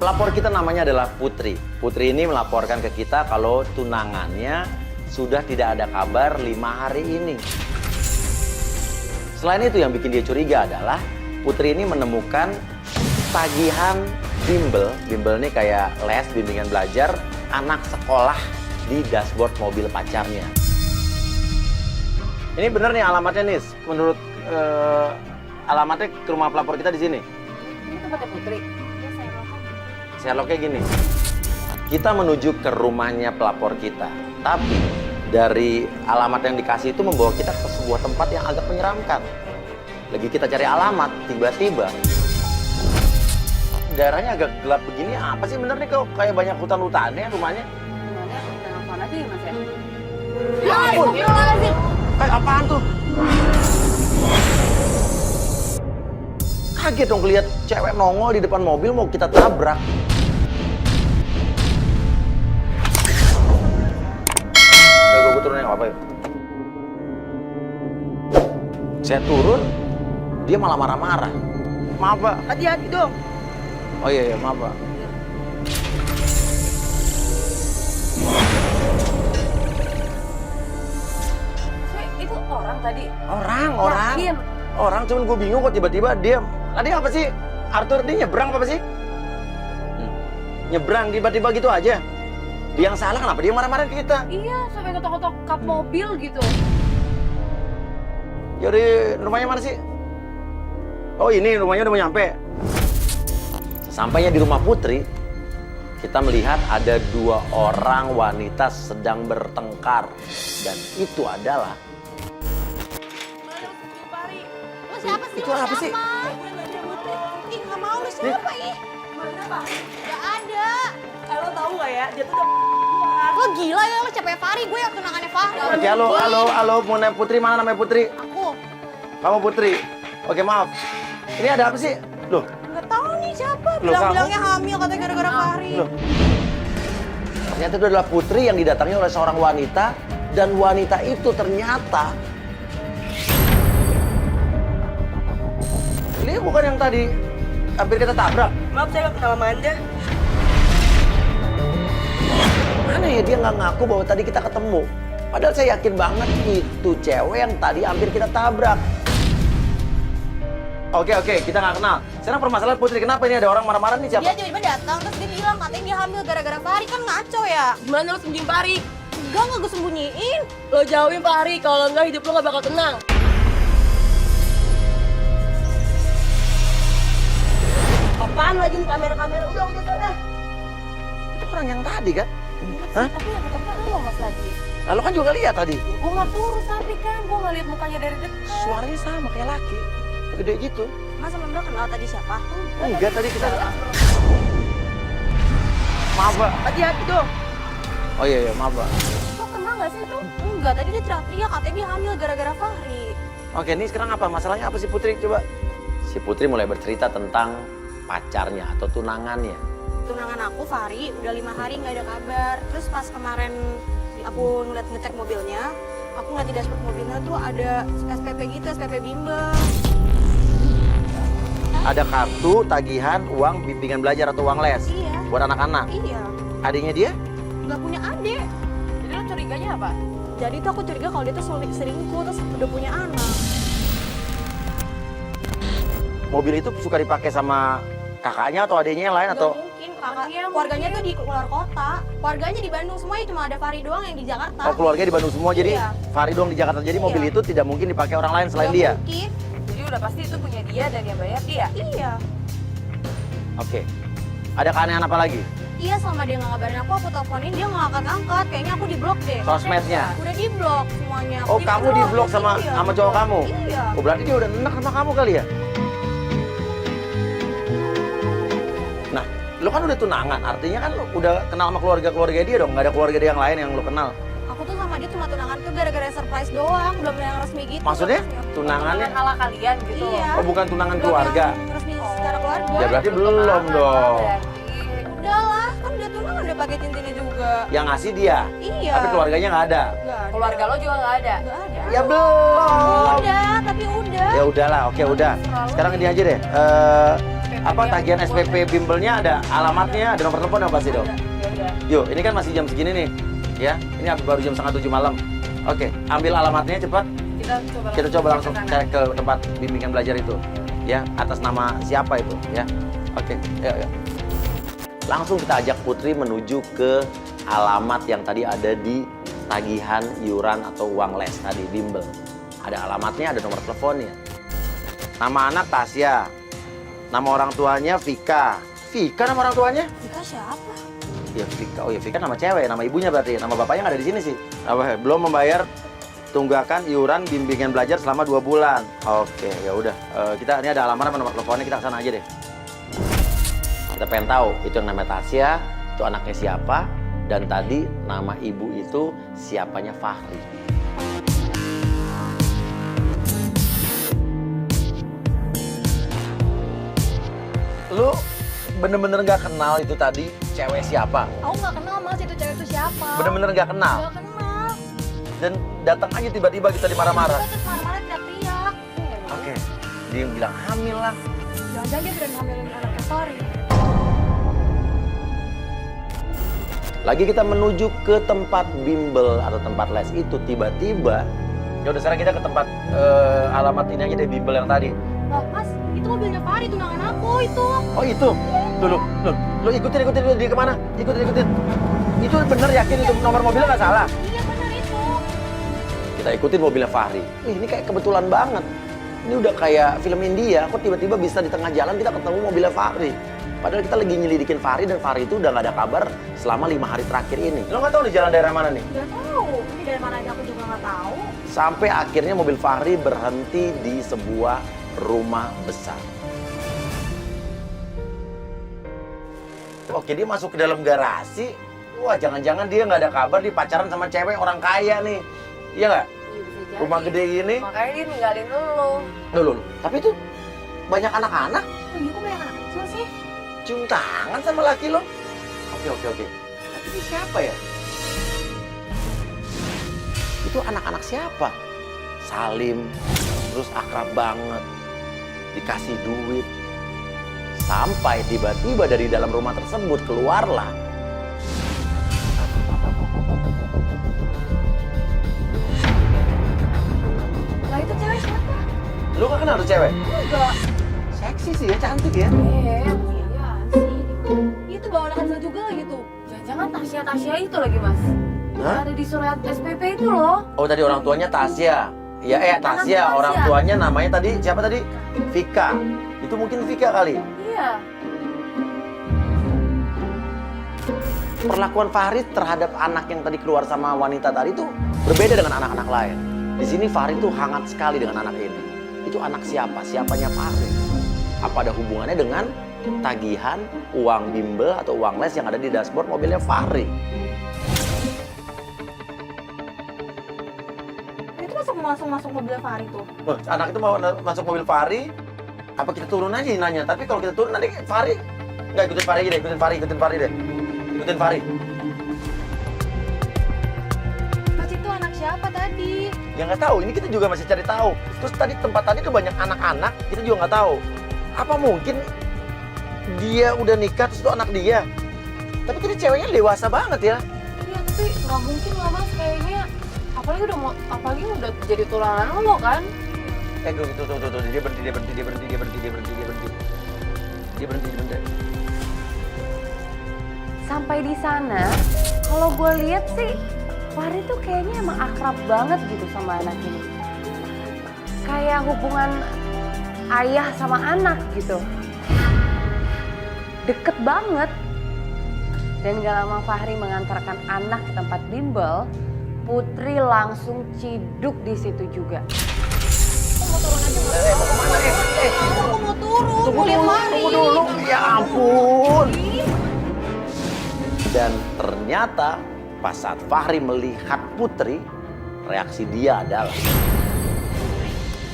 Pelapor kita namanya adalah Putri. Putri ini melaporkan ke kita kalau tunangannya sudah tidak ada kabar 5 hari ini. Selain itu yang bikin dia curiga adalah Putri ini menemukan tagihan bimbel. Bimbel ini kayak les, bimbingan belajar anak sekolah di dashboard mobil pacarnya. Ini bener nih alamatnya, Nis. Menurut alamatnya ke rumah pelapor kita di sini. Ini tempatnya Putri. Sherlocknya gini, kita menuju ke rumahnya pelapor kita, tapi dari alamat yang dikasih itu membawa kita ke sebuah tempat yang agak menyeramkan. Lagi kita cari alamat, tiba-tiba daerahnya agak gelap begini. Apa sih bener nih kok kayak banyak hutan-hutannya rumahnya? Gimana? Telepon aja ya, Mas ya? Ya ampun! Kayak apaan tuh? Kaget dong lihat cewek nongol di depan mobil mau kita tabrak. Gue turunin apa ya? Saya turun, dia malah marah-marah. Maaf Pak. Hati-hati dong. Oh iya, maaf Pak. Itu orang tadi? Orang. Yakin? Orang, cuman gue bingung kok tiba-tiba dia... Tadi apa sih? Arthur, dia nyebrang apa sih? Nyebrang tiba-tiba gitu aja. Dia yang salah, kenapa dia marah-marah ke kita? Iya, sampai ngetok-ngetok kap mobil gitu. Jadi rumahnya mana sih? Oh ini rumahnya udah mau nyampe. Sesampainya di rumah Putri, kita melihat ada 2 orang wanita sedang bertengkar. Dan itu adalah... Lu siapa sih? Itu apa sih? Ih, nggak mau lu siapa ih? Mana, Pak? Nggak ada. Lo tahu nggak ya, dia tuh udah... Lo gila ya, lo capek Fahri, gue yang tunangannya Fahri. Oke, halo, Muna Putri, mana namanya Putri? Aku. Kamu Putri. Oke, maaf. Ini ada apa sih? Loh, Nggak tahu nih siapa. Loh, Bilang-bilangnya hamil katanya gara-gara Fahri. loh. Ternyata itu adalah Putri yang didatangi oleh seorang wanita. Dan wanita itu ternyata... Ini bukan yang tadi hampir kita tabrak. Maaf, saya nggak kenal sama Anda. Mana ya dia nggak ngaku bahwa tadi kita ketemu. Padahal saya yakin banget itu cewek yang tadi hampir kita tabrak. Oke, kita nggak kenal. Sekarang permasalahan Putri, kenapa ini ada orang marah-marah nih siapa? Dia tiba-tiba datang, terus dia bilang katanya dia hamil gara-gara Fahri, kan ngaco ya. Gimana lo sembunyiin Fahri? Enggak gue sembunyiin. Lo jauhin Fahri, kalau enggak hidup lo nggak bakal tenang. Apaan lagi nih kamera-kamera? Udah sana. Itu orang yang tadi kan? Hah? Tapi yang ketemu lo Mas lagi. Lalu kan juga lihat tadi. Gue nggak turun tapi kan, gue nggak lihat mukanya dari dekat. Suaranya sama kayak laki. Gede gitu. Masa Mbak kenal tadi siapa? Enggak, tadi kita... Maaf, Pak. Hati-hati dong. Oh iya, maaf, Pak. Lo kenal nggak sih itu? Enggak, tadi dia teriak-teriak katanya dia hamil gara-gara Fahri. Oke, ini sekarang apa? Masalahnya apa sih Putri? Coba. Si Putri mulai bercerita tentang pacarnya atau tunangannya. Tunangan aku Fahri udah 5 hari nggak ada kabar. Terus pas kemarin aku ngeliat ngecek mobilnya, aku ngeliat di dashboard mobilnya tuh ada SPP gitu, SPP bimbel. Ada kartu tagihan uang bimbingan belajar atau uang les Iya. buat anak-anak. Iya. Adiknya dia? Nggak punya adik. Jadi lo curiganya apa? Jadi tuh aku curiga kalau dia tuh selingkuh terus udah punya anak. Mobil itu suka dipakai sama kakaknya atau adiknya yang lain atau? Nggak mungkin, kakak. Iya, Keluarganya tuh di luar kota. Keluarganya di Bandung semuanya, cuma ada Fahri doang yang di Jakarta. Oh, keluarganya di Bandung semua, jadi Iya. Fahri doang di Jakarta. Jadi mobil Iya. itu tidak mungkin dipakai orang lain selain Nggak dia. mungkin. Jadi udah pasti itu punya dia dan yang bayar dia. Iya. Oke. Ada keanehan apa lagi? Iya, selama dia nggak ngabarin aku teleponin dia nggak angkat-angkat. Kayaknya aku di blok deh. Sosmednya? Udah di blok semuanya. Oh, kamu di blok sama Iya, sama di cowok blok. kamu? Iya. Oh, berarti dia udah enak sama kamu kali ya? Nah, lo kan udah tunangan, artinya kan lo udah kenal sama keluarga-keluarga dia dong, nggak ada keluarga dia yang lain yang lo kenal. Aku tuh sama dia cuma tunangan tuh gara-gara surprise doang, belum yang resmi gitu. Maksudnya? Resmi. Tunangannya? Ala kalian gitu. Iya. Oh, bukan tunangan Belum keluarga. yang resmi secara keluarga. Ya berarti belum dong. Udah lah, kan udah tunangan udah pakai cincinnya juga. Yang ngasih dia, Iya. tapi keluarganya nggak ada. Nggak ada. Keluarga lo juga nggak ada. Nggak ada. Ya belum. Udah, tapi udah. Ya udahlah, oke udah. Sekarang ini aja deh. PPP apa tagihan SPP bimbelnya ada alamatnya, ada nomor telepon yang pasti dong. Ya udah. Yuk, ini kan masih jam segini nih, ya. Ini baru jam 6:30 malam. Oke, ambil alamatnya cepat. Kita coba langsung ke sana. cari ke tempat bimbingan belajar itu, ya. Atas nama siapa itu, ya. Oke, yuk. Langsung kita ajak Putri menuju ke alamat yang tadi ada di tagihan iuran atau uang les tadi, bimbel. Ada alamatnya, ada nomor teleponnya. Nama anak Tasya. Nama orang tuanya Vika. Vika nama orang tuanya? Vika siapa? Ya Vika. Oh ya Vika nama cewek, nama ibunya berarti. Nama bapaknya nggak ada di sini sih. Belum membayar tunggakan iuran bimbingan belajar selama 2 bulan. Oke, ya udah. Kita ini ada alamat sama nomor teleponnya, kita kesana aja deh. Kita pengen tahu itu yang namanya Tasya, itu anaknya siapa, dan tadi nama ibu itu siapanya Fahri. Lu bener-bener gak kenal itu tadi cewek siapa? Aku nggak kenal mas itu cewek itu siapa. Bener-bener gak kenal? Nggak kenal. Dan datang aja tiba-tiba kita dimarah-marah. Terus marah-marah teriak-teriak. Oke, dia bilang hamil lah. Jangan-jangan dia berani hamilin anaknya Fahri. Lagi kita menuju ke tempat bimbel atau tempat les itu, tiba-tiba ya udah sekarang kita ke tempat alamat ini aja deh, bimbel yang tadi. Lah mas, itu mobilnya Fahri, tunangan aku itu. Oh itu, lu ikutin dia kemana? Ikutin. Itu bener yakin itu nomor mobilnya nggak salah? Iya benar itu. Kita ikutin mobilnya Fahri. Ini kayak kebetulan banget. Ini udah kayak film India. Kok tiba-tiba bisa di tengah jalan kita ketemu mobilnya Fahri. Padahal kita lagi nyelidikin Fahri dan Fahri itu udah nggak ada kabar selama 5 hari terakhir ini. Lo nggak tahu di jalan daerah mana nih? Nggak tahu. Ini dari mana aja aku juga nggak tahu. Sampai akhirnya mobil Fahri berhenti di sebuah rumah besar. Oke, dia masuk ke dalam garasi. Wah, jangan-jangan dia nggak ada kabar, dia pacaran sama cewek orang kaya nih. Iya nggak? Iya, bisa jadi. Rumah gede gini. Makanya dia ninggalin lu. Loh. Tapi itu banyak anak-anak. Oh iya kok banyak anak kecil sih? Cium tangan sama laki lo. Oke. Tapi ini siapa ya? Itu anak-anak siapa? Salim, terus akrab banget. Dikasih duit. Sampai tiba-tiba dari dalam rumah tersebut keluarlah Lah itu cewek siapa? lu gak kenal tuh cewek? Enggak. Seksi sih ya, cantik ya. Iya sih. Itu bawa anak kecil juga gitu. Jangan Tasya itu lagi mas. Hah? Ada di surat SPP itu loh. Oh tadi orang tuanya Tasya. Ya Tasya, Tasya. orang tuanya namanya tadi siapa tadi? Vika. Itu mungkin Vika kali. Iya. Perlakuan Fahri terhadap anak yang tadi keluar sama wanita tadi itu berbeda dengan anak-anak lain. Di sini Fahri tuh hangat sekali dengan anak ini. Itu anak siapa? Siapanya Fahri? Apa ada hubungannya dengan tagihan uang bimbel atau uang les yang ada di dashboard mobilnya Fahri? Itu masuk mobil Fahri tuh. Anak itu mau masuk mobil Fahri, apa kita turun aja nanya? Tapi kalau kita turun nanti Fahri nggak ikutin Fahri aja deh, ikutin Fahri deh. Ikutin Fahri. Mas itu anak siapa tadi? Ya nggak tahu, ini kita juga masih cari tahu. Terus tadi tempat tadi tuh banyak anak-anak, kita juga nggak tahu. Apa mungkin dia udah nikah terus itu anak dia? Tapi tadi ceweknya dewasa banget ya. Iya tapi nggak mungkin lah mas kayaknya. Apalagi udah jadi tunangan lo kan? Tuh, dia berhenti. Sampai di sana, kalau gue lihat sih, Fahri tuh kayaknya emang akrab banget gitu sama anak ini. Kayak hubungan ayah sama anak gitu. Deket banget. Dan gak lama Fahri mengantarkan anak ke tempat bimbel, Putri langsung ciduk di situ juga. Aku mau turun aja. Mau kemana? Aku mau turun. Tunggu dulu. Ya ampun. Dan ternyata pas saat Fahri melihat Putri, reaksi dia adalah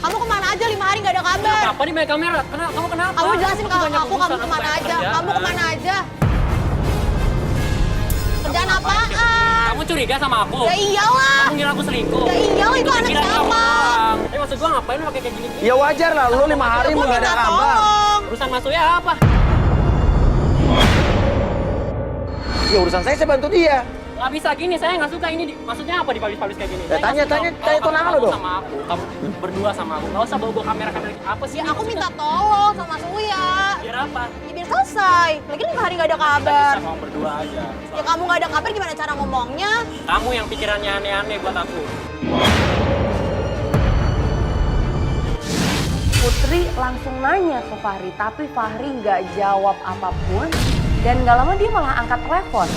Kamu kemana aja 5 hari nggak ada kabar? Apa nih main kamera? Kamu kenapa? Kamu jelasin ke Banyak aku urusan, kamu kemana banyak aja? kerjaan. Kamu kemana aja? Kerjaan ngapain? apaan? Kamu curiga sama aku? Ya iyalah. Kamu ngira aku selingkuh? Ya iyalah itu anak Kira kamu siapa? doang. Maksud gua ngapain lu pakai kayak gini? ya wajar lah, lu 5 hari Gua nggak ada minta kabar. tolong. Urusan Mas Uya apa? Ya urusan saya bantu dia. Nggak bisa gini, saya nggak suka ini. Maksudnya apa dipublish-publish kayak gini? Ya, Saya nggak tanya suka. Kalau tunangan kamu lo dong. sama aku, kamu berdua sama aku. Nggak usah bawa kamera-kamera. Apa sih? Ya ini aku maksudnya? minta tolong sama Mas Uya. Biar apa? Ya biar selesai. Lagi 5 hari nggak ada Nggak kabar. bisa, kamu berdua aja. Ya kamu nggak ada kabar gimana cara ngomongnya? Kamu yang pikirannya aneh-aneh buat aku. Putri langsung nanya ke Fahri, tapi Fahri nggak jawab apapun. Dan nggak lama dia malah angkat telepon.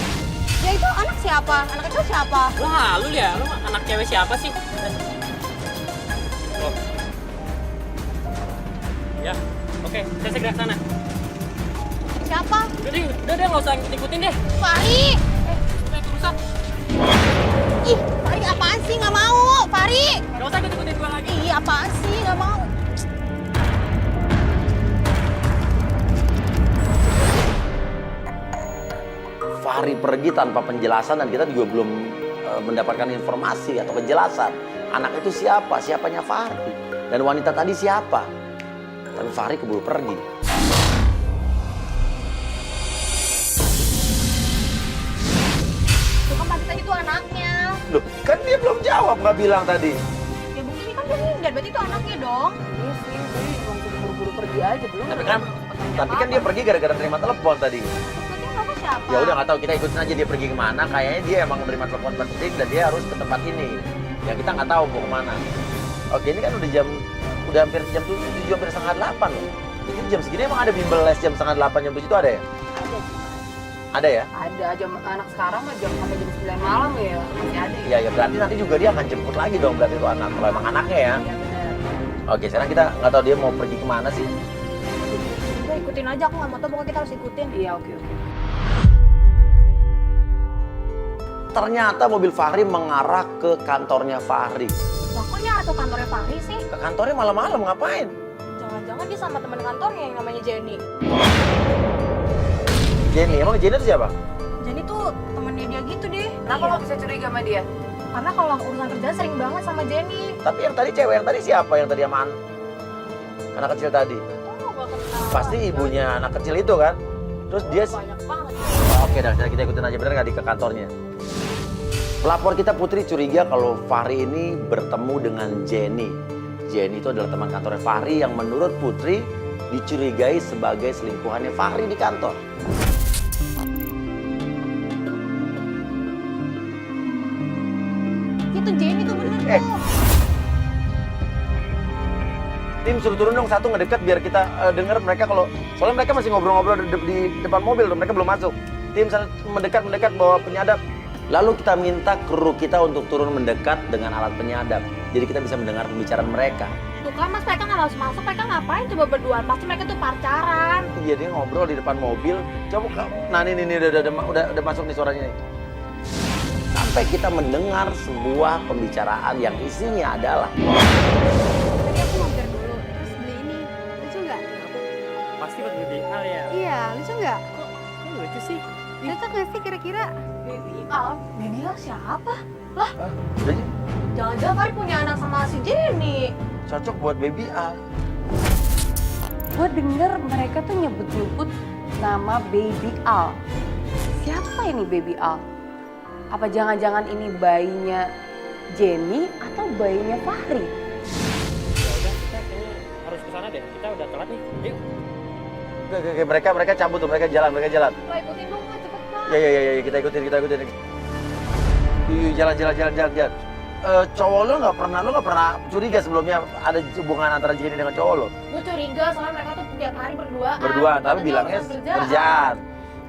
Ya itu anak siapa? Anak kecil siapa? Lah, lu ya, lu anak cewek siapa sih? Loh. Ya, oke, saya segera ke sana. Siapa? Udah deh, nggak usah ngikutin deh. Fahri! Udah urusan. Ih, Fahri apaan sih? Nggak mau! Fahri! Nggak usah ngikutin gua lagi. Ih, apaan sih? Nggak mau. Fahri pergi tanpa penjelasan dan kita juga belum mendapatkan informasi atau kejelasan. Anak itu siapa? Siapanya Fahri? Dan wanita tadi siapa? Tapi Fahri keburu pergi. Itu kan pasti tadi itu anaknya. Loh, kan dia belum jawab, nggak bilang tadi. Ya buktinya kan dia meninggal, berarti itu anaknya dong. Iya sih, langsung buru-buru pergi aja belum. Tapi kan dia pergi gara-gara terima telepon tadi. Berarti nggak siapa? Ya udah nggak tahu, kita ikutin aja dia pergi kemana. Kayaknya dia emang menerima telepon penting dan dia harus ke tempat ini. Ya kita nggak tahu mau kemana. Oke, ini kan udah hampir jam 7, hampir setengah 8 loh. Jadi jam segini emang ada bimbel les jam setengah 8, jam 7 itu ada ya? Ada sih. Ada ya? Ada aja anak sekarang mah sampai jam 9 malam ya masih ada. Iya, ya berarti nanti juga dia akan jemput lagi dong berarti itu anak. Kalau emang anaknya ya. Iya benar. Oke, sekarang kita nggak tahu dia mau pergi kemana sih. Udah ikutin aja, aku nggak mau tahu, pokoknya kita harus ikutin. Iya oke. Ternyata mobil Fahri mengarah ke kantornya Fahri. Lah kok nyara tuh kantornya Fahri sih? Ke kantornya malam-malam ngapain? Jangan-jangan dia sama teman kantornya yang namanya Jenny. Jenny, emang Jenny itu siapa? Jenny tuh temennya dia gitu deh. Kenapa lo bisa curiga sama dia? Karena kalau urusan kerja sering banget sama Jenny. Tapi yang tadi cewek yang tadi siapa? Yang tadi sama anak kecil tadi? Oh, gak kenal. Pasti ibunya anak kecil itu kan? Terus dia... Banyak banget. Oke dah, kita ikutin aja. Bener nggak di ke kantornya? Pelapor kita Putri curiga kalau Fahri ini bertemu dengan Jenny. Jenny itu adalah teman kantornya Fahri yang menurut Putri dicurigai sebagai selingkuhannya Fahri di kantor. Itu Jenny tuh bener Eh. tuh. Tim suruh turun dong satu ngedekat biar kita dengar mereka kalau soalnya mereka masih ngobrol-ngobrol di depan mobil, mereka belum masuk. Tim satu mendekat bawa penyadap. Lalu kita minta kru kita untuk turun mendekat dengan alat penyadap. Jadi kita bisa mendengar pembicaraan mereka. Tuh kan mas, mereka nggak harus masuk, mereka ngapain coba berduaan? Pasti mereka tuh pacaran. Iya dia ngobrol di depan mobil. Coba nah ini udah masuk nih suaranya nih. Sampai kita mendengar sebuah pembicaraan yang isinya adalah Tadi aku mampir dulu, terus beli ini. Lucu nggak? Pasti buat lebih hal ya. Iya, lucu nggak? Ini lucu sih. Cocok nggak sih kira-kira? Baby Al. Baby Al siapa? udah Jangan-jangan Fahri punya anak sama si Jenny. cocok buat baby A. Gue denger mereka tuh nyebut-nyebut nama Baby Al. Siapa ini Baby Al? Apa jangan-jangan ini bayinya Jenny atau bayinya Fahri? Ya udah, kita kayaknya harus ke sana deh. Kita udah telat nih. Yuk. Oke, mereka cabut tuh, mereka jalan. Lo ikutin dong, Pak, cepet Pak. Ya, kita ikutin. Yuk, jalan. Cowok lo nggak pernah curiga sebelumnya ada hubungan antara Jenny dengan cowok lo? Gue curiga soalnya mereka tuh tiap hari berduaan. Berdua, tapi Katanya bilangnya urusan kerjaan.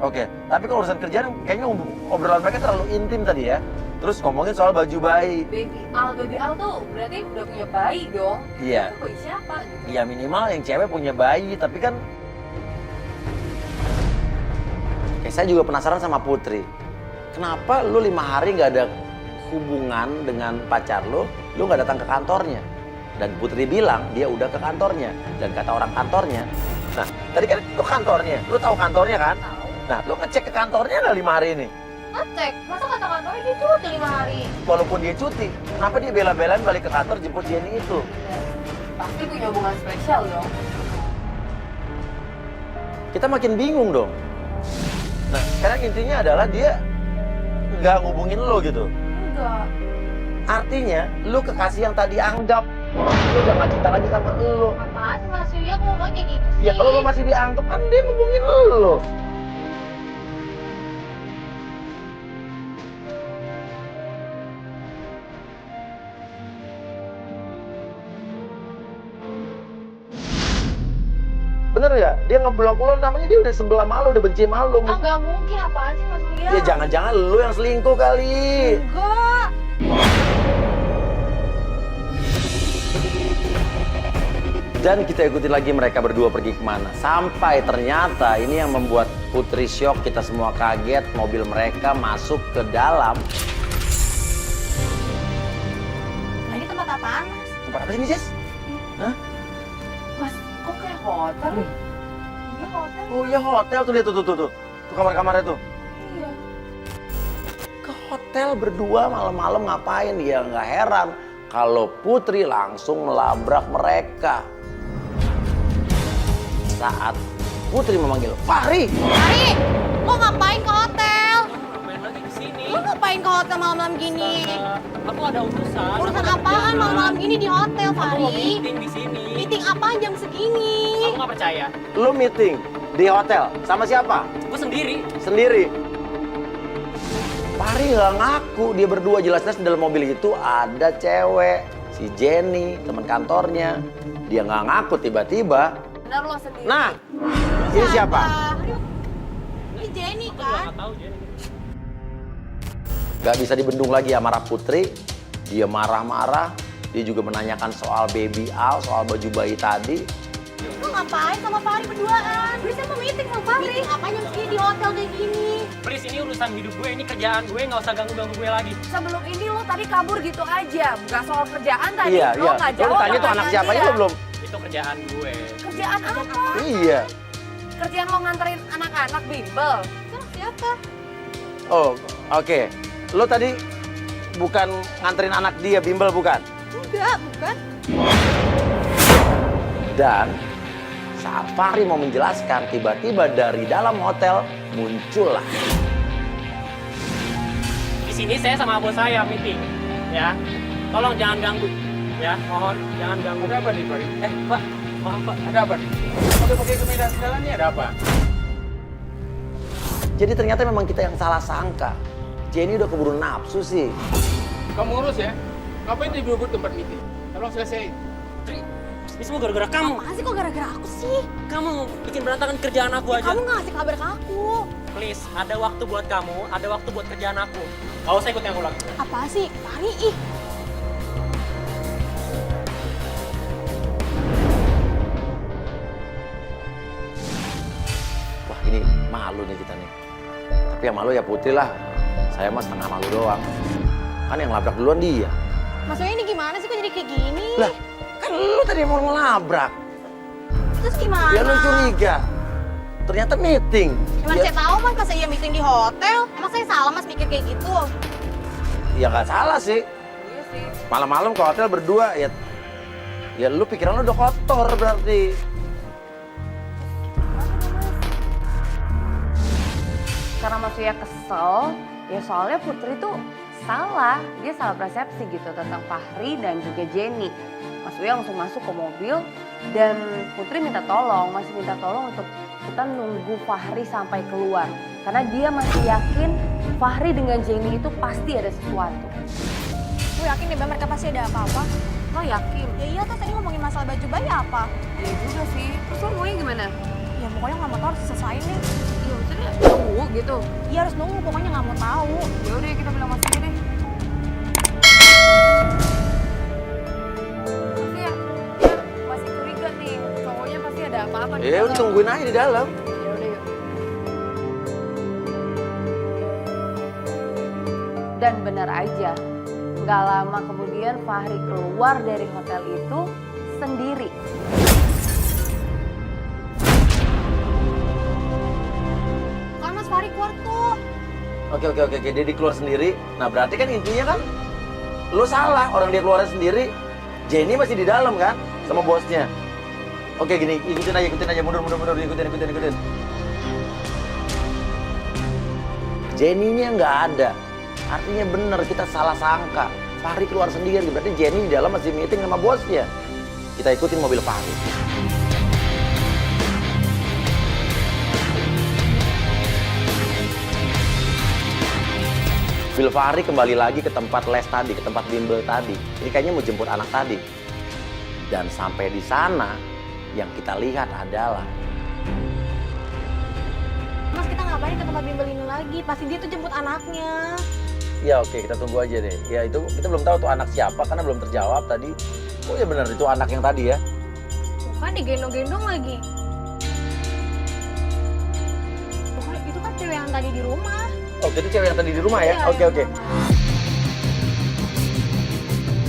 Oke, tapi kalau urusan kerjaan kayaknya obrolan mereka terlalu intim tadi ya. Terus ngomongin soal baju bayi. Baby Al tuh berarti udah punya bayi dong. Iya. Itu bayi siapa gitu? Ya minimal yang cewek punya bayi, tapi kan saya juga penasaran sama Putri. Kenapa lu 5 hari nggak ada hubungan dengan pacar lu nggak datang ke kantornya? Dan Putri bilang dia udah ke kantornya. Dan kata orang kantornya, nah tadi kan lu kantornya, lu tahu kantornya kan? Nah lu ngecek ke kantornya nggak 5 hari ini? Ngecek, masa kata kantornya dia cuti 5 hari? Walaupun dia cuti, kenapa dia bela-belain balik ke kantor jemput Jenny itu? Pasti punya hubungan spesial dong. kita makin bingung dong. Nah, sekarang intinya adalah dia nggak ngubungin lo gitu. Enggak. Artinya, lo kekasih yang tadi anggap. Lo udah gak cinta lagi sama lo. Apaan sih Mas Yuya kok ngomong kayak gitu sih? Ya kalau lo masih dianggap kan dia ngubungin lo. Bener ya? Dia ngeblok lo, namanya dia udah sebelah sama lo, udah benci sama lo. Ah nggak mungkin, apaan sih Mas Yuya? Ya jangan-jangan lo yang selingkuh kali. Enggak. Dan kita ikuti lagi mereka berdua pergi kemana. Sampai ternyata ini yang membuat Putri syok, kita semua kaget. Mobil mereka masuk ke dalam. Nah, ini tempat apaan Mas? Tempat apa sih ini, Sis? Hah? Mas, kok kayak hotel? Iya hotel. Oh iya hotel tuh, lihat tuh. Tuh kamar-kamarnya tuh. Iya. Ke hotel berdua malam-malam ngapain? Ya nggak heran kalau Putri langsung melabrak mereka. Saat Putri memanggil Fahri. Fahri, lo ngapain ke hotel? Ngapain lagi di sini? Lo ngapain ke hotel malam-malam gini? Aku ada urusan. Urusan apaan malam-malam gini di hotel, Aku mau Fahri? meeting di sini. Meeting apaan jam segini? Kamu nggak percaya? Lu meeting di hotel sama siapa? Gue sendiri. Sendiri. Fahri nggak ngaku, dia berdua jelas-jelas di dalam mobil itu ada cewek, si Jenny, teman kantornya. Dia nggak ngaku tiba-tiba. Benar lo sendiri. Nah, ini siapa? Ini Jenny Aku juga kan? nggak tahu Jen. Gak bisa dibendung lagi amarah Putri. Dia marah-marah. Dia juga menanyakan soal baby Al, soal baju bayi tadi. Lo ngapain sama Fahri berduaan? Bisa mau meeting sama Fahri? Meeting apa jam segini di hotel kayak gini? Please, ini urusan hidup gue, ini kerjaan gue, nggak usah ganggu-ganggu gue lagi. Sebelum ini lo tadi kabur gitu aja. Bukan soal kerjaan tadi. Iya, lo iya. nggak Lo jawab tanya tuh anak pertanyaan siapanya dia. lo belum? Itu kerjaan gue. Kerjaan apa? Iya. Kerjaan lo nganterin anak-anak bimbel. Terus siapa? Oh, oke. Lo tadi bukan nganterin anak dia bimbel bukan? Enggak, bukan. Dan saat Fahri mau menjelaskan, tiba-tiba dari dalam hotel muncullah. Di sini saya sama bos saya meeting, ya. Tolong jangan ganggu, ya. Mohon jangan ganggu. Ada apa nih, Pak? Pak, maaf Pak. Ada apa nih? Pakai kemeja segala nih, ada apa? Jadi ternyata memang kita yang salah sangka. Jenny udah keburu nafsu sih. Kamu urus ya. Ngapain ribut tempat meeting? Tolong selesai. Tri, ini semua gara-gara kamu. Apaan sih kok gara-gara aku sih? Kamu bikin berantakan kerjaan aku aja. Kamu nggak ngasih kabar ke aku. Please, ada waktu buat kamu, ada waktu buat kerjaan aku. Gak usah ikut yang aku lakukan. Apa sih? Fahri, ih. Wah ini malu nih kita nih. Tapi yang malu ya Putri lah. Saya mah setengah malu doang. Kan yang labrak duluan dia. Maksudnya ini gimana sih kok jadi kayak gini? Lah, kan lu tadi mau ngelabrak. Terus gimana? Dia lu curiga. Ternyata meeting. Emang Ya, saya tahu mas pas saya meeting di hotel. Emang saya salah mas mikir kayak gitu? ya nggak salah sih. Iya sih. Malam-malam ke hotel berdua ya. Ya lu pikiran lu udah kotor berarti. Karena Mas Uya kesel, ya soalnya Putri tuh salah. Dia salah persepsi gitu tentang Fahri dan juga Jenny. Mas Uya langsung masuk ke mobil dan Putri minta tolong, masih minta tolong untuk kita nunggu Fahri sampai keluar. Karena dia masih yakin Fahri dengan Jenny itu pasti ada sesuatu. Gue yakin deh mereka pasti ada apa-apa. Lo yakin? Ya iya tuh tadi ngomongin masalah baju bayi apa? Iya juga sih. Terus lo maunya gimana? Ya pokoknya nggak mau tahu harus selesaiin deh. Iya maksudnya tunggu gitu. Iya harus nunggu pokoknya nggak mau tahu. Ya udah kita bilang Mas Uya deh. Mas Uya, ya masih curiga nih. Cowoknya pasti ada apa-apa di Ya udah dalam. tungguin aja di dalam. Ya udah yuk. Dan benar aja, nggak lama kemudian Fahri keluar dari hotel itu sendiri. Kan mas Fahri keluar tuh. Oke, dia keluar sendiri. Nah berarti kan intinya kan lu salah, orang dia keluar sendiri. Jenny masih di dalam kan sama bosnya. Oke gini, ikutin aja, mundur, ikutin. Jenny-nya nggak ada. Artinya bener, kita salah sangka. Fahri keluar sendiri, berarti Jenny di dalam masih meeting sama bosnya. Kita ikutin mobil Fahri. Mobil Fahri kembali lagi ke tempat les tadi, ke tempat bimbel tadi. Ini kayaknya mau jemput anak tadi. Dan sampai di sana, yang kita lihat adalah Mas, kita ngapain ke tempat bimbel ini lagi? Pasti dia tuh jemput anaknya. ya oke, kita tunggu aja deh. Ya itu kita belum tahu tuh anak siapa karena belum terjawab tadi. Oh ya benar itu anak yang tadi ya. Bukan digendong-gendong lagi. Bukan, itu kan cewek yang tadi di rumah. Oh itu cewek yang tadi di rumah ya? Iya, Oke yang oke. sama.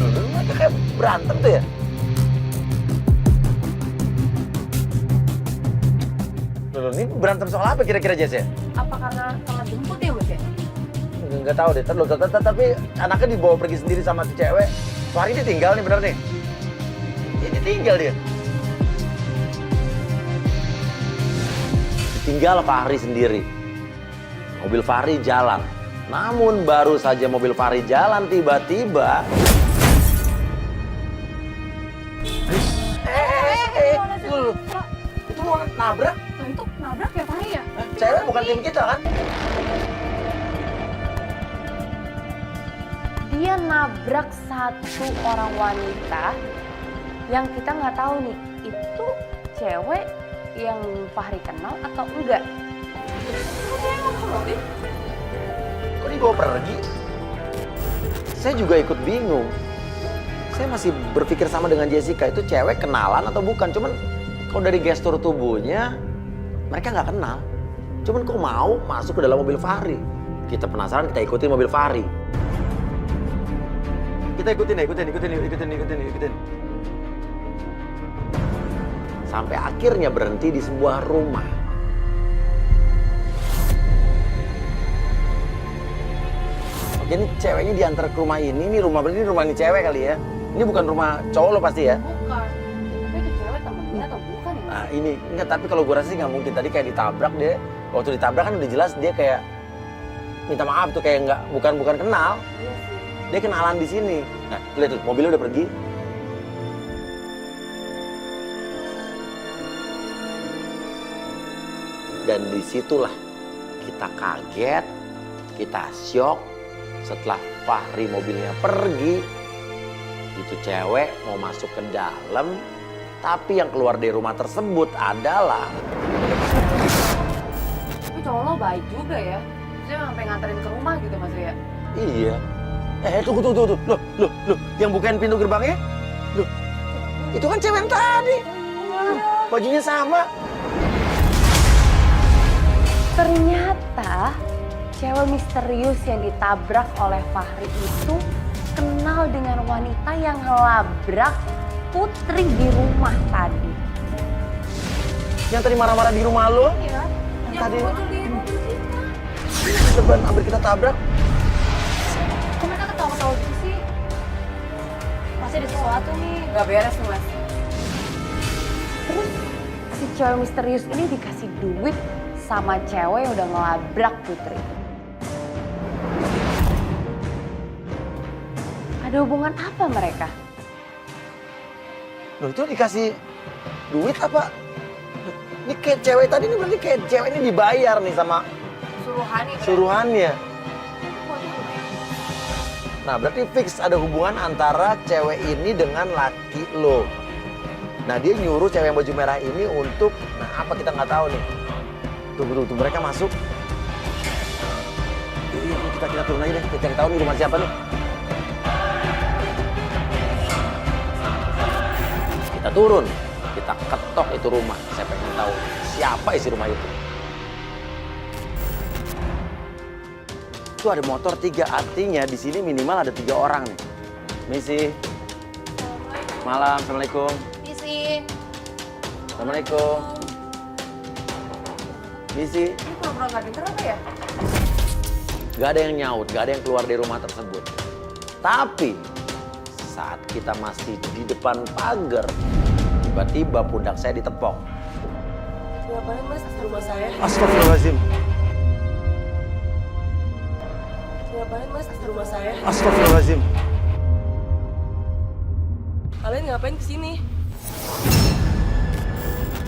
Loh, mereka kayak berantem tuh ya? Loh, ini berantem soal apa kira-kira Jess ya? Apa karena salah jemput ya Bos ya? Nggak tahu deh, tapi anaknya dibawa pergi sendiri sama si cewek. Fahri dia tinggal nih bener nih. Ini tinggal dia. Tinggal Fahri sendiri. Mobil Fahri jalan. Namun baru saja mobil Fahri jalan tiba-tiba. Itu mau nabrak? Nah, itu nabrak ya Fahri ya? Cewek bukan tim kita kan? Dia nabrak satu orang wanita yang kita nggak tahu nih itu cewek yang Fahri kenal atau enggak. Kok dibawa pergi? Saya juga ikut bingung. Saya masih berpikir sama dengan Jessica, itu cewek kenalan atau bukan. Cuman kalau dari gestur tubuhnya, mereka nggak kenal. Cuman kok mau masuk ke dalam mobil Fahri? Kita penasaran, kita ikutin mobil Fahri. Kita ikutin. Sampai akhirnya berhenti di sebuah rumah. Oke, ini ceweknya diantar ke rumah ini. Ini rumah berarti ini rumah ini cewek kali ya. Ini bukan rumah cowok lo pasti ya. Bukan. Tapi itu cewek temennya atau bukan ya? Nah ini enggak, tapi kalau gue rasa sih nggak mungkin. Tadi kayak ditabrak dia. Waktu ditabrak kan udah jelas dia kayak minta maaf tuh, kayak nggak bukan kenal. Iya sih. Dia kenalan di sini. Nah lihat tuh mobilnya udah pergi. Dan disitulah kita kaget, kita syok setelah Fahri mobilnya pergi. Itu cewek mau masuk ke dalam, tapi yang keluar dari rumah tersebut adalah Tapi cowok lo baik juga ya. Saya sampai nganterin ke rumah gitu Mas ya. iya. Tunggu. Loh, yang bukain pintu gerbangnya? Loh, itu kan cewek yang tadi. Bajunya sama. Ternyata cewek misterius yang ditabrak oleh Fahri itu kenal dengan wanita yang ngelabrak Putri di rumah tadi. Yang tadi marah-marah di rumah lo? Iya. Yang tadi Muncul di mobil kita. depan hampir kita tabrak. Kok mereka ketawa-ketawa gitu sih? Pasti ada sesuatu nih. Gak beres nih Mas. Terus si cewek misterius ini dikasih duit sama cewek yang udah ngelabrak Putri. Ada hubungan apa mereka? Loh itu dikasih duit apa? Ini kayak cewek tadi ini berarti kayak cewek ini dibayar nih sama suruhannya. Nah berarti fix ada hubungan antara cewek ini dengan laki lo. Nah dia nyuruh cewek yang baju merah ini untuk, nah apa kita nggak tahu nih. Tunggu, mereka masuk. Iya, kita turun aja deh, kita cari tahu nih rumah siapa nih. Kita turun, kita ketok itu rumah. Saya pengen tahu siapa isi rumah itu. Itu ada motor 3, artinya di sini minimal ada 3 orang nih. Misi. Malam, assalamualaikum. Misi. Assalamualaikum. Misi. Ini pura-pura gak denger apa ya? Gak ada yang nyaut, gak ada yang keluar dari rumah tersebut. Tapi saat kita masih di depan pagar, tiba-tiba pundak saya ditepok. Ngapain Mas di rumah saya? Astagfirullahaladzim. ngapain mas di rumah saya? Astagfirullahaladzim. Kalian ngapain kesini?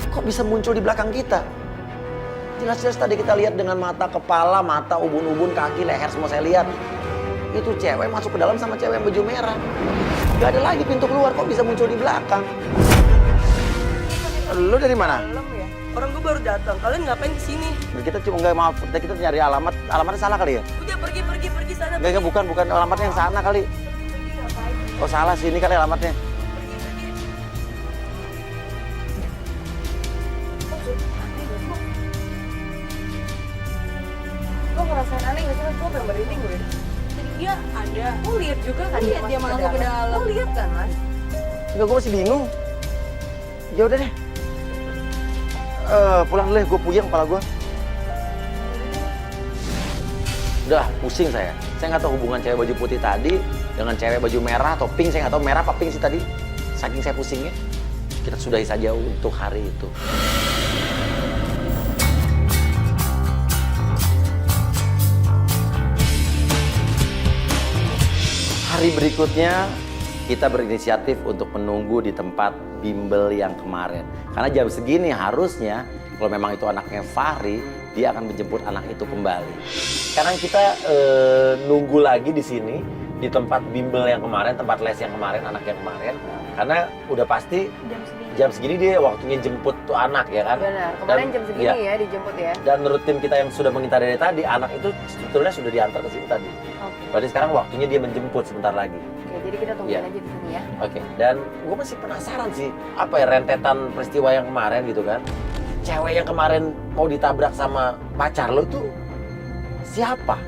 Kok bisa muncul di belakang kita? Jelas-jelas tadi kita lihat dengan mata kepala, mata, ubun-ubun, kaki, leher, semua saya lihat. Itu cewek masuk ke dalam sama cewek yang baju merah. Gak ada lagi pintu keluar, kok bisa muncul di belakang? Lu dari mana? Malam ya? Orang gue baru datang. Kalian ngapain kesini? Kita cuma nggak maaf, kita nyari alamatnya salah kali ya? Udah pergi sana. Enggak, bukan alamatnya yang sana kali. Pergi ngapain? Oh salah sih, ini kali alamatnya. Lo ngerasain aneh gak sih mas? Gue pengen merinding gue. Jadi dia ada. Lo lihat juga kan? Lihat dia masuk ke dalam. Lo lihat kan mas? Enggak, gue masih bingung. Ya udah deh. Pulang dulu, gue puyeng kepala gue. Udah pusing saya. Saya nggak tahu hubungan cewek baju putih tadi dengan cewek baju merah atau pink. Saya nggak tahu merah apa pink sih tadi. Saking saya pusingnya. Kita sudahi saja untuk hari itu. Hari berikutnya kita berinisiatif untuk menunggu di tempat bimbel yang kemarin. Karena jam segini harusnya kalau memang itu anaknya Fahri, dia akan menjemput anak itu kembali. Sekarang kita nunggu lagi di sini di tempat bimbel yang kemarin, tempat les yang kemarin, anak yang kemarin. Karena udah pasti jam segini dia waktunya jemput tuh anak ya kan. Benar, kemarin jam segini ya dijemput ya. Dan menurut tim kita yang sudah mengintai dari tadi, anak itu sebetulnya sudah diantar ke sini tadi. Oke. Berarti sekarang waktunya dia menjemput sebentar lagi. Oke, jadi kita tungguin Iya. aja di sini ya. Oke, dan gue masih penasaran sih, apa ya rentetan peristiwa yang kemarin gitu kan. Cewek yang kemarin mau ditabrak sama pacar lo itu siapa?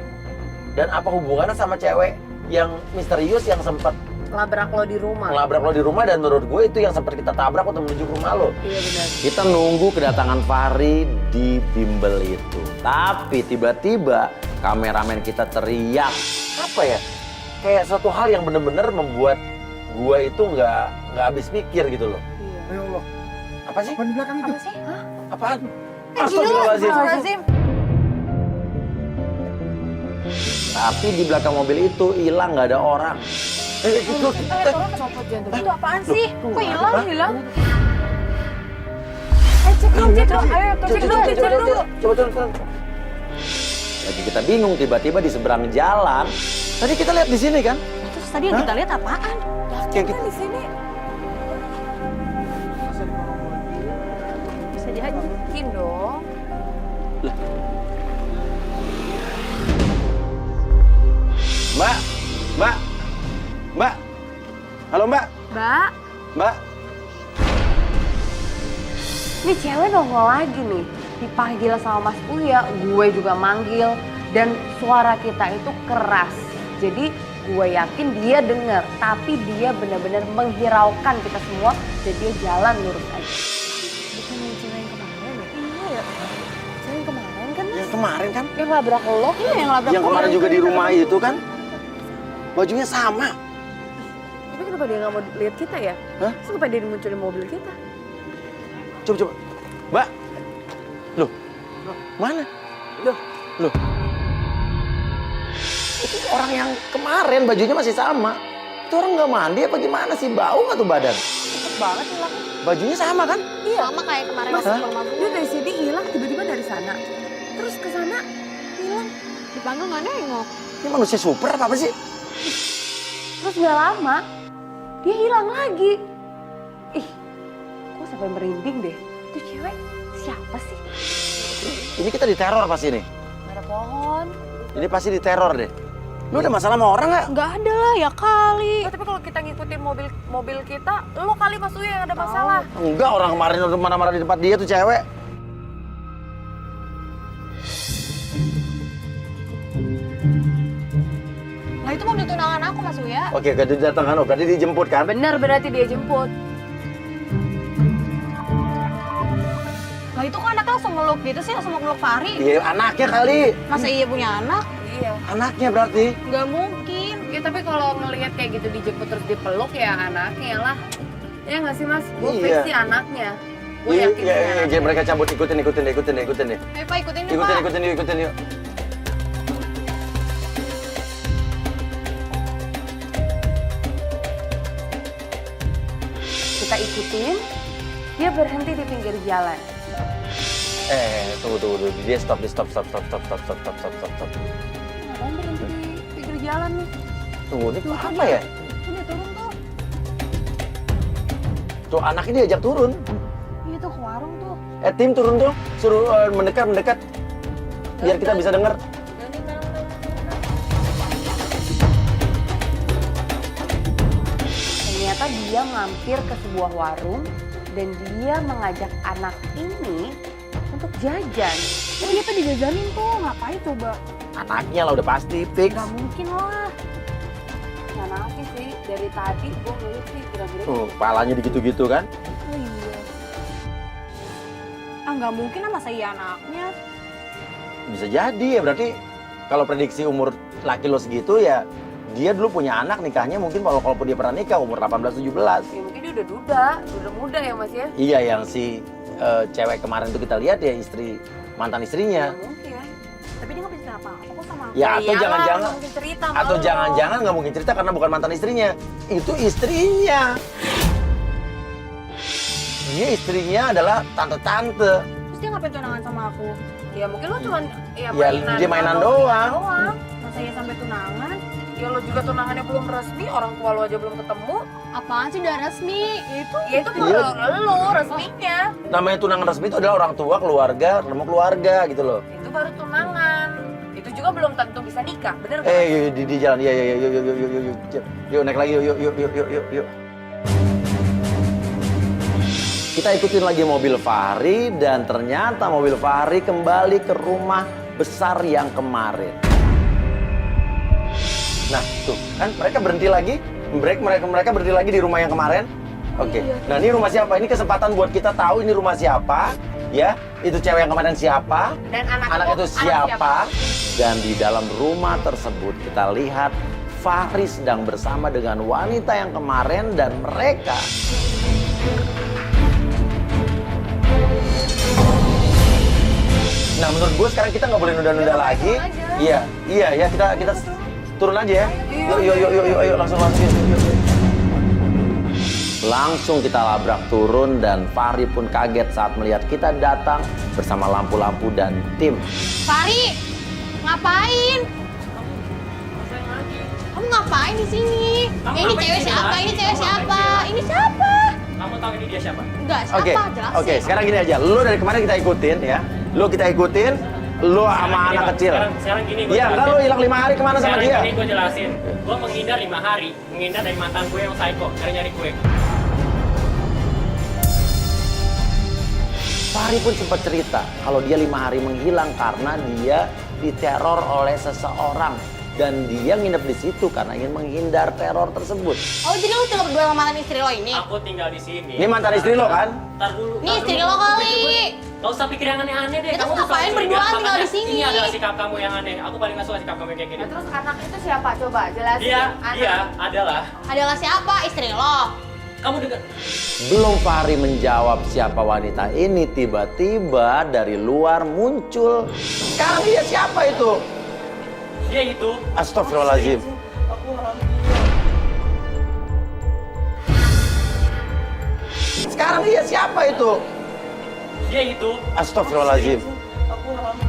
Dan apa hubungannya sama cewek yang misterius yang sempat Labrak lo di rumah. ngelabrak lo di rumah dan menurut gue itu yang sempat kita tabrak untuk menuju ke rumah lo. Iya benar. Kita nunggu kedatangan Fahri di bimbel itu. Tapi tiba-tiba kameramen kita teriak. Apa ya? Kayak suatu hal yang bener-bener membuat gue itu nggak habis pikir gitu loh. Iya. Ya Allah. Apa sih? Apa di belakang itu? Apa sih? Hah? Apaan? Astagfirullahaladzim. Astagfirullahaladzim. Tapi di belakang mobil itu hilang nggak ada orang. Tolong copot jantung. Itu apaan sih? Kok hilang? Cek dulu. Ayo, cek dulu. Coba. Lagi kita bingung, tiba-tiba di seberang jalan. Tadi kita lihat di sini kan? Terus tadi yang kita lihat apaan? Kayak gitu. Di sini. Bisa jadi. Mungkin dong. Mbak. Halo Mbak. Mbak. Ini cewek nongol lagi nih. Dipanggil sama Mas Uya, gue juga manggil. Dan suara kita itu keras. Jadi gue yakin dia denger. Tapi dia benar-benar menghiraukan kita semua. Dan dia jalan lurus aja. Bukan yang cewek yang kemarin ya? Iya ya. Cewek yang kemarin kan Mas? Yang kemarin kan? Yang labrak lo? Iya yang labrak Yang kemarin juga di rumah itu kan? Bajunya sama. Tapi kenapa dia nggak mau lihat kita ya? Hah? Terus kenapa dia muncul di mobil kita? Coba. Mbak. Loh. Mana? Loh. Itu orang yang kemarin bajunya masih sama. Itu orang nggak mandi apa gimana sih? Bau nggak tuh badan? Cepet banget hilang. Bajunya sama kan? Iya. Sama kayak kemarin Mas, pas rumah gue. dia dari sini hilang tiba-tiba dari sana. Terus ke sana hilang. Dipanggil nggak nengok. Ini manusia super apa sih? Terus nggak lama dia hilang lagi. Ih, gue sampai merinding deh. Itu cewek siapa sih? Ini kita diteror pasti nih. Gak ada pohon. Ini pasti diteror deh. Lu ada masalah sama orang nggak? Nggak ada lah ya kali. Oh, tapi kalau kita ngikutin mobil kita, lo kali Mas Uya yang ada masalah. Enggak, orang kemarin udah marah-marah di tempat dia tuh cewek. Nah itu mobil tunangan aku Mas Uya. Oke, gak datang kan? Berarti dijemput kan? Bener berarti dia jemput. Nah itu kok anaknya langsung meluk gitu sih, langsung meluk Fahri. Iya, anaknya kali. Masa iya punya anak? Iya. Anaknya berarti. Nggak mungkin. Ya tapi kalau ngelihat kayak gitu dijemput terus dipeluk ya anaknya lah. Ya nggak sih Mas? Gue Iya. fix sih anaknya. Gue Iya, yakin iya, sih iya, anaknya. jadi mereka cabut, ikutin deh. Ayo Pak ikutin nih Pak. Ikutin yuk. kita ikutin, dia berhenti di pinggir jalan. Tunggu. Dia stop. Ngapain berhenti di pinggir jalan nih? Tunggu, ini apa ya? Tuh dia turun tuh. Tuh anak ini diajak turun. Iya tuh ke warung tuh. Tim turun dong. Suruh mendekat. Biar kita bisa dengar. Ternyata dia mampir ke sebuah warung dan dia mengajak anak ini untuk jajan. Oh dia tuh dijajanin tuh, ngapain coba? Anaknya lah udah pasti fix. Gak mungkin lah. Mana sih sih, dari tadi gue ngeliat sih kira-kira. Palanya digitu-gitu kan? Oh iya. Ah nggak mungkin lah masa iya anaknya. Bisa jadi ya, berarti kalau prediksi umur laki lo segitu ya dia dulu punya anak, nikahnya mungkin kalaupun dia pernah nikah umur 18-17. Ya mungkin dia udah muda ya mas ya. Iya, yang si cewek kemarin tuh kita lihat ya mantan istrinya. Gak mungkin ya. Tapi dia nggak bisa apa-apa kok sama aku. Ya atau iyalah, jangan-jangan nggak mungkin cerita sama atau lo. jangan-jangan nggak mungkin cerita karena bukan mantan istrinya. Itu istrinya. Dia istrinya adalah tante-tante. Terus dia ngapain tunangan sama aku? Ya mungkin lo cuman ya Ya, dia mainan doang. Masa iya sampai tunangan? Ya lo juga tunangannya belum resmi, orang tua lo aja belum ketemu. Apaan sih udah resmi? Itu Ya itu Iya. baru lo resminya. Namanya tunangan resmi itu adalah orang tua, keluarga, ketemu keluarga gitu loh. Itu baru tunangan. Itu juga belum tentu bisa nikah, bener gak? Yuk, di jalan. Iya, yuk. Yuk naik lagi, yuk. Kita ikutin lagi mobil Fahri dan ternyata mobil Fahri kembali ke rumah besar yang kemarin. Nah, tuh kan mereka berhenti lagi, mereka berhenti lagi di rumah yang kemarin. Oke. Nah, ini rumah siapa? Ini kesempatan buat kita tahu ini rumah siapa, ya. Itu cewek yang kemarin siapa? Dan Anak itu siapa? Dan di dalam rumah tersebut kita lihat Fahri sedang bersama dengan wanita yang kemarin dan mereka Nah, menurut gue sekarang kita nggak boleh nunda-nunda lagi. Iya, ya kita turun aja ya. Yuk, langsung. Yuk. Langsung kita labrak turun dan Fahri pun kaget saat melihat kita datang bersama lampu-lampu dan tim. Fahri, ngapain? Kamu ngapain di sini? Kamu Ini ngapain cewek di sini, siapa? Mas? Ini cewek Kamu siapa? ngapain sih? Ini siapa? Kamu tahu ini dia siapa? Enggak, siapa? Jelasin. Oke, sekarang gini aja. Lu dari kemarin kita ikutin ya. Lu sama anak kecil. Sekarang gini gue Iya, enggak lu hilang 5 hari kemana sama dia? Sekarang gini gue jelasin. Gue menghindar 5 hari. Menghindar dari mantan gue yang psycho. Nyari gue. Fahri pun sempat cerita kalau dia 5 hari menghilang karena dia diteror oleh seseorang dan dia nginep di situ karena ingin menghindar teror tersebut. Oh, jadi lu tinggal berdua sama mantan istri lo ini? Aku tinggal di sini. Ini mantan istri lo kan? Ntar dulu. Ini istri lo kali. Gak usah pikir yang aneh-aneh deh. Ya, terus Kamu tuh ngapain selalu berduaan curiga. tinggal di Makanya sini? Ini adalah sikap kamu yang aneh. Aku paling gak suka sikap kamu yang kayak gini. Nah, terus anak itu siapa? Coba jelasin. Dia adalah. Adalah siapa? Istri lo? Kamu dengar? Belum Fahri menjawab siapa wanita ini, tiba-tiba dari luar muncul. Sekarang dia siapa itu? Dia itu. Astagfirullahaladzim. Aku hamil. Sekarang dia siapa itu? Dia itu. Astagfirullahaladzim. Aku hamil.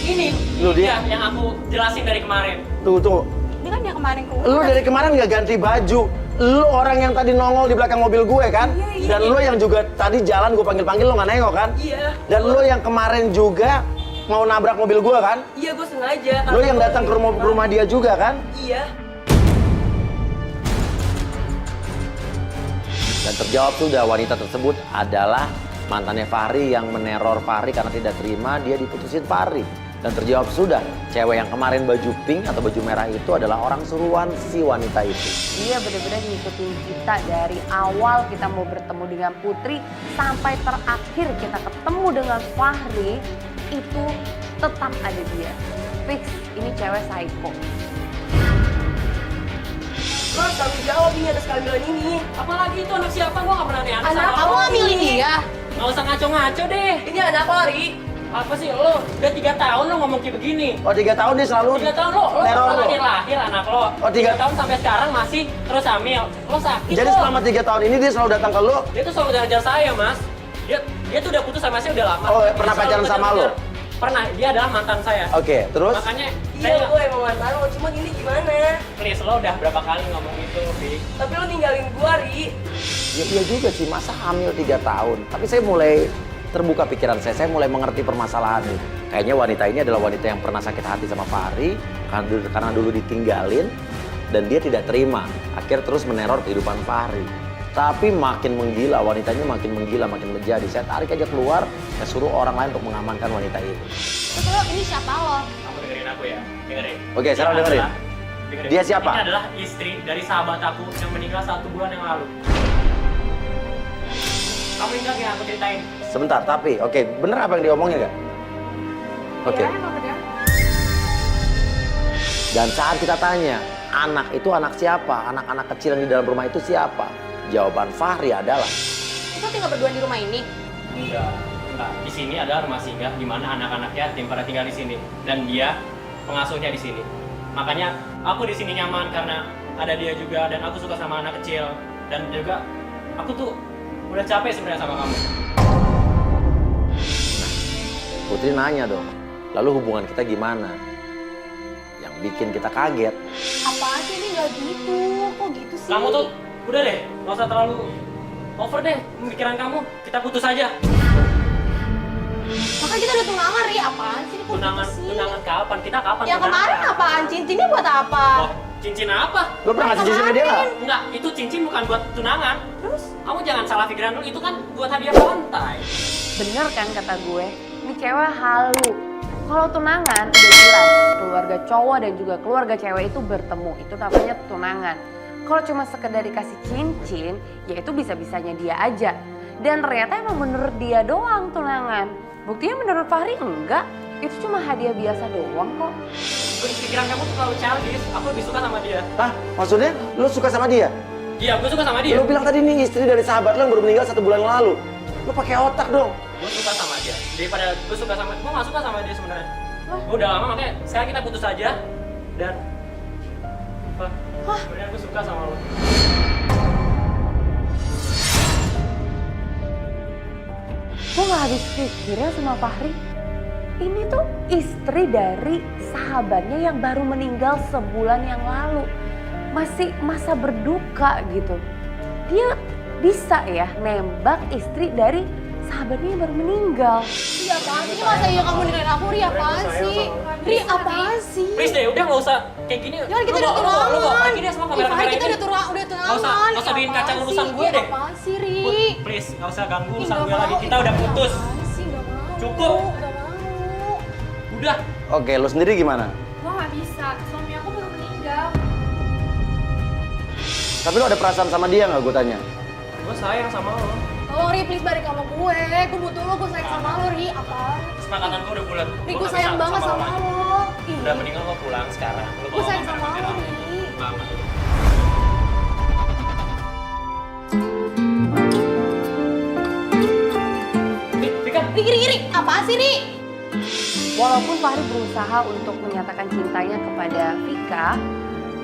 Ini. Lu dia. Yang aku jelasin dari kemarin. Tunggu. Ini kan yang kemarin keluar. Lu dari kemarin nggak ganti baju. Lu orang yang tadi nongol di belakang mobil gue kan? Iya. Dan lu yang juga tadi jalan gue panggil-panggil lu nggak nengok kan? Iya. Dan lu yang kemarin juga mau nabrak mobil gue kan? Iya, gue sengaja. Lu yang datang ke rumah dia juga kan? Iya. Dan terjawab sudah wanita tersebut adalah mantannya Fahri yang meneror Fahri karena tidak terima dia diputusin Fahri. Dan terjawab sudah, cewek yang kemarin baju pink atau baju merah itu adalah orang suruhan si wanita itu. Dia benar-benar ngikutin kita dari awal kita mau bertemu dengan Putri sampai terakhir kita ketemu dengan Fahri, itu tetap ada dia. Fix, ini cewek psycho. Lo harus tanggung jawab nih atas kehamilan ini. Apalagi itu anak siapa? Gue gak pernah aneh-aneh Anak sama kamu lo. ngambilin dia? Gak usah ngaco-ngaco deh. Ini anak lo, Ri. Apa sih lo? Udah 3 tahun lo ngomong kayak begini. Oh 3 tahun dia selalu 3 tahun lo teror lo. lahir anak lo. Oh, 3 tahun sampai sekarang masih terus hamil. Lo sakit Jadi lo. selama 3 tahun ini dia selalu datang ke lu. Dia tuh selalu ngejar saya, Mas. Dia tuh udah putus sama saya udah lama. Oh, Dia pernah selalu pacaran sama ngejar-ngejar. lo? Pernah, dia adalah mantan saya. Oke, terus? Makanya Iya, gue emang mantan lo, cuma ini gimana? please lo udah berapa kali ngomong itu, Vic? Tapi lo ninggalin gue, Ri. Ya iya juga sih, masa hamil 3 tahun. Tapi saya mulai terbuka pikiran saya mulai mengerti permasalahan ini. Kayaknya wanita ini adalah wanita yang pernah sakit hati sama Fahri karena dulu ditinggalin dan dia tidak terima. Akhirnya terus meneror kehidupan Fahri. Tapi makin menggila, wanitanya makin menggila, makin menjadi. Saya tarik aja keluar, saya suruh orang lain untuk mengamankan wanita itu. Terus lo, ini siapa lo? Kamu dengerin aku ya, dengerin. Oke, sekarang Ini dengerin. adalah- dengerin. Dia siapa? Ini adalah istri dari sahabat aku yang meninggal 1 bulan yang lalu. Kamu ingat yang aku ceritain? Sebentar, tapi oke, bener apa yang diomongin nggak? Oke. Dan saat kita tanya, anak itu anak siapa? Anak-anak kecil yang di dalam rumah itu siapa? Jawaban Fahri adalah, Itu tinggal berdua di rumah ini? Enggak. Di sini adalah rumah singgah di mana anak-anak yatim pada tinggal di sini dan dia pengasuhnya di sini. Makanya aku di sini nyaman karena ada dia juga dan aku suka sama anak kecil dan juga aku tuh udah capek sebenarnya sama kamu. Putri nanya dong, lalu hubungan kita gimana? Yang bikin kita kaget. Apaan sih ini nggak gitu? Kok gitu sih? Kamu tuh udah deh, nggak usah terlalu over deh pemikiran kamu. Kita putus aja. Makanya kita udah tunangan, Ri. Apaan sih? Kok Tunangan, gitu sih? tunangan kapan? Kita kapan? Yang kemarin apaan? Cincinnya buat apa? Oh, cincin apa? Lo pernah ngasih cincin ke dia nggak? Enggak, itu cincin bukan buat tunangan. Terus? Kamu jangan salah pikiran dulu, itu kan buat hadiah Valentine. Bener kan kata gue, ini cewek halu. Kalau tunangan udah jelas, keluarga cowok dan juga keluarga cewek itu bertemu, itu namanya tunangan. Kalau cuma sekedar dikasih cincin, ya itu bisa-bisanya dia aja. Dan ternyata emang menurut dia doang tunangan. Buktinya menurut Fahri enggak, itu cuma hadiah biasa doang kok. Pikiran kamu tuh terlalu childish, aku lebih suka sama dia. Hah? Maksudnya lo suka sama dia? Iya, gue suka sama dia. Lo bilang tadi nih istri dari sahabat lo yang baru meninggal 1 bulan lalu. Lo pakai otak dong. Gue suka sama dia. Daripada gue suka sama, gue gak suka sama dia sebenarnya. Gue udah lama makanya sekarang kita putus aja dan sebenarnya gue suka sama lo. Gue gak habis pikirnya sama Fahri. Ini tuh istri dari sahabatnya yang baru meninggal sebulan yang lalu. Masih masa berduka gitu. Dia bisa ya nembak istri dari sahabatnya yang baru meninggal. Ri, apaan sih? Ini masa iya kamu dengerin aku, Ri? Apaan sih? Ri, apaan sih? Please deh, udah gak usah kayak gini. Jangan, kita Lu udah bawa- tunangan. Lu bawa lagi deh semua kamera-kamera Ri, kita ini. udah tunangan. Nggak usah bikin Apaan kacang sih? urusan gue deh. Apaan sih, Ri? Put, please, gak usah ganggu Ih, urusan nggak gue lagi. mau. Kita udah Ih, putus. apaan sih? Nggak mau. Cukup. Nggak mau. Udah. Oke, lo sendiri gimana? Gue gak bisa, suami aku baru meninggal. Tapi lo ada perasaan sama dia nggak, gue tanya? Gue sayang sama lo. Tolong, Ri, please balik sama gue. Gue butuh lo, gue sayang sama lo, Ri. Apaan? Kesepakatan gue udah bulat. Ri, gue sayang banget sama lo. Ih, Udah mendingan lo pulang sekarang. Lo gue bawa sayang sama kamera-kamera. lo, Ri. Mama. Vika, Ri, apaan sih, Ri? Walaupun Fahri berusaha untuk menyatakan cintanya kepada Vika,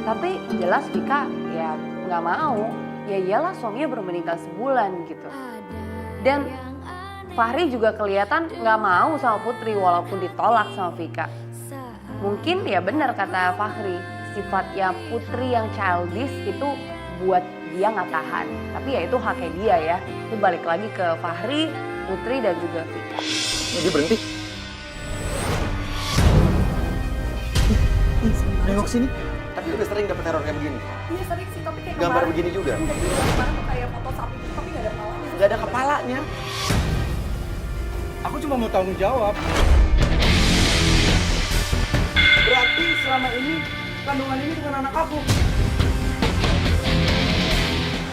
tapi jelas Vika ya nggak mau. Ya iyalah suaminya baru meninggal sebulan gitu. Dan Fahri juga kelihatan nggak mau sama Putri walaupun ditolak sama Vika. Mungkin ya benar kata Fahri, sifatnya Putri yang childish itu buat dia nggak tahan. Tapi ya itu haknya dia ya. Itu balik lagi ke Fahri, Putri dan juga Vika. Dia berhenti. Nengok sini. Tapi udah sering dapet teror kayak begini. Iya sering sih, tapi kayak Gambar kemarin. begini juga. Enggak, jadi kemarin tuh kayak foto sapi itu, tapi gak ada kepalanya. Gak ada kepalanya. Aku cuma mau tanggung jawab. Berarti selama ini kandungan ini bukan anak aku.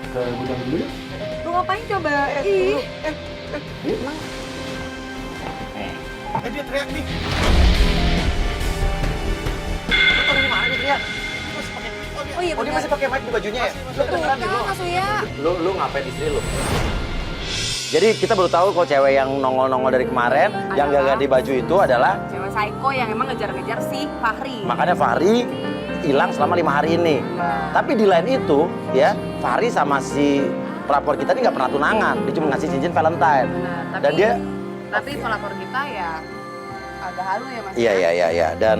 Ke gudang dulu ya? Lu ngapain coba? Ih. Dia teriak nih. Lo dari mana nih teriak? Oh iya, Oh dia masih pakai mic di bajunya ya? Lo Tuh, kedengeran di kan, lo. Mas Uya. Lo ngapain istri lo? Jadi kita baru tahu kalau cewek yang nongol-nongol dari kemarin, yang gak ganti baju itu adalah Cewek psycho yang emang ngejar-ngejar si Fahri. makanya Fahri hilang selama 5 hari ini. Nah. Tapi di lain itu, ya Fahri sama si pelapor kita ini nggak pernah tunangan. Dia cuma ngasih cincin Valentine. Benar, Dan dia, tapi pelapor kita ya agak halu ya Mas. iya. Dan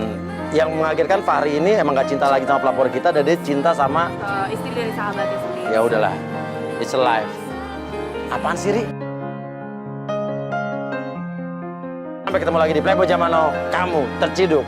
yang mengagetkan Fahri ini emang gak cinta lagi sama pelapor kita, dan dia cinta sama, Istri dari sahabatnya sendiri. ya udahlah, it's a life. Apaan sih, Ri? Sampai ketemu lagi di Playboy Jamano, kamu terciduk.